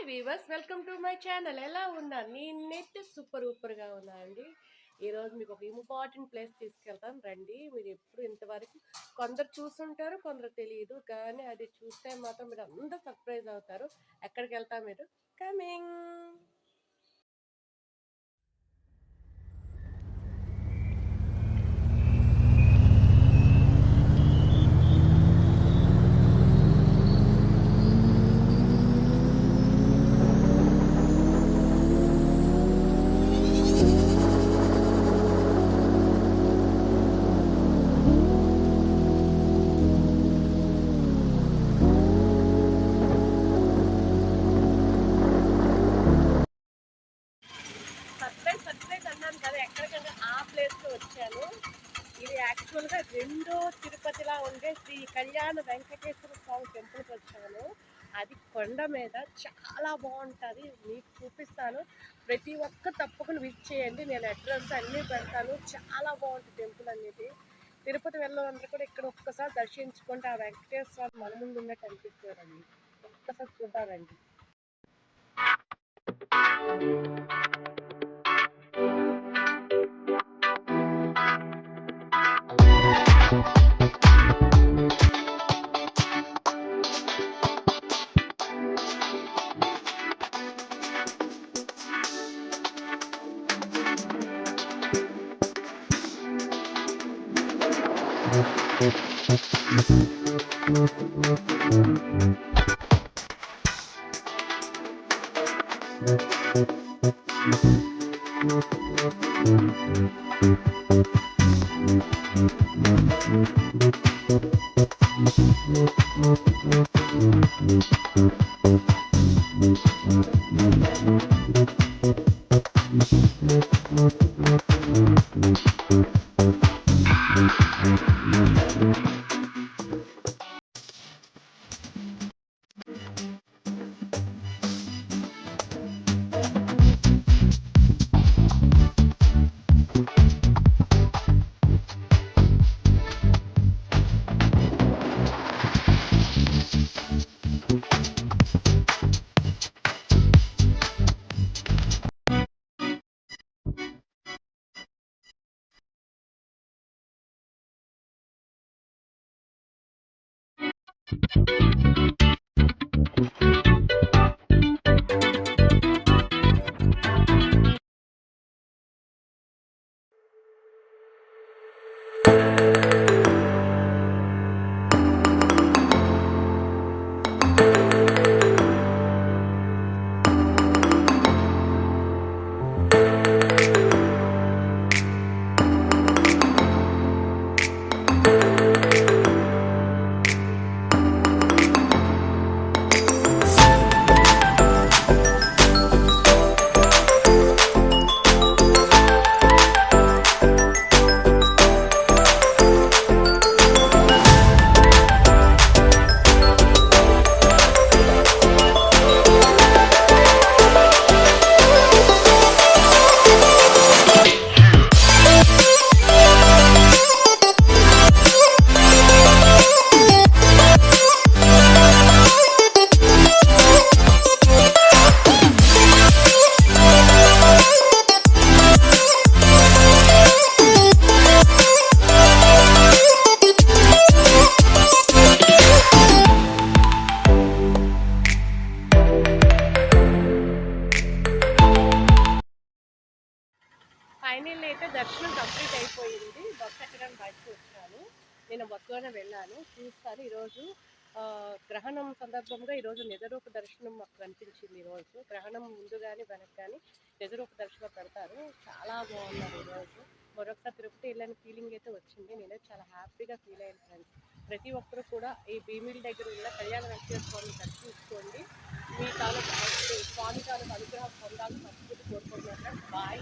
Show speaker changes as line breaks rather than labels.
Hi weavers, welcome to my channel. ఎలా ఉన్నారు? నేనైతే సూపర్గా ఉన్నా అండి. ఈరోజు మీకు ఒక ఇంపార్టెంట్ ప్లేస్ తీసుకెళ్తాను రండి. మీరు ఎప్పుడు ఇంతవరకు కొందరు చూసుంటారు, కొందరు తెలియదు, కానీ అది చూస్తే మాత్రం మీరు అందరూ సర్ప్రైజ్ అవుతారు. ఎక్కడికి వెళ్తారు మీరు? కమింగ్. సర్ప్రైజ్ అన్నాను కదా, ఎక్కడికన్నా ఆ ప్లేస్కి వచ్చాను. ఇది యాక్చువల్గా రెండో తిరుపతిలా ఉండే శ్రీ కళ్యాణ వెంకటేశ్వర స్వామి టెంపుల్కి వచ్చాను. అది కొండ మీద చాలా బాగుంటుంది, మీకు చూపిస్తాను. ప్రతి ఒక్క తప్పకుండా విజిట్ చేయండి. నేను అడ్రస్ అన్నీ పెడతాను. చాలా బాగుంటుంది టెంపుల్ అనేది. తిరుపతి వెళ్ళాలందరూ కూడా ఇక్కడ ఒక్కసారి దర్శించుకుంటే ఆ వెంకటేశ్వర స్వామి మన ముందు ఉన్నట్టు అనిపిస్తారండి. ఒక్కసారి చూద్దామండి. ఫైనల్ అయితే దర్శనం కంప్లీట్ అయిపోయింది. బస్సు ఎక్కడానికి బయటకు వచ్చాను. నేను బస్సులోనే వెళ్ళాను. చూస్తాను ఈరోజు గ్రహణం సందర్భంగా ఈరోజు నిజరూప దర్శనం మాకు కనిపించింది. ఈరోజు గ్రహణం ముందు కానీ వెనక కానీ నిజరూప దర్శనం పెడతారు. చాలా బాగున్నారు ఈరోజు. మరొకసారి తిరుపతి వెళ్ళని ఫీలింగ్ అయితే వచ్చింది. నేనైతే చాలా హ్యాపీగా ఫీల్ అయ్యాను ఫ్రెండ్స్. ప్రతి ఒక్కరు కూడా ఈ భీమిలి దగ్గర ఉన్న కళ్యాణ వెంకటేశ్వర స్వామిని దర్శించుకోండి. మీ తాలూకు స్వామి తాలూకు అనుగ్రహం పొందాలని మనస్ఫూర్తి కోరుకుంటున్నాను. బాయ్.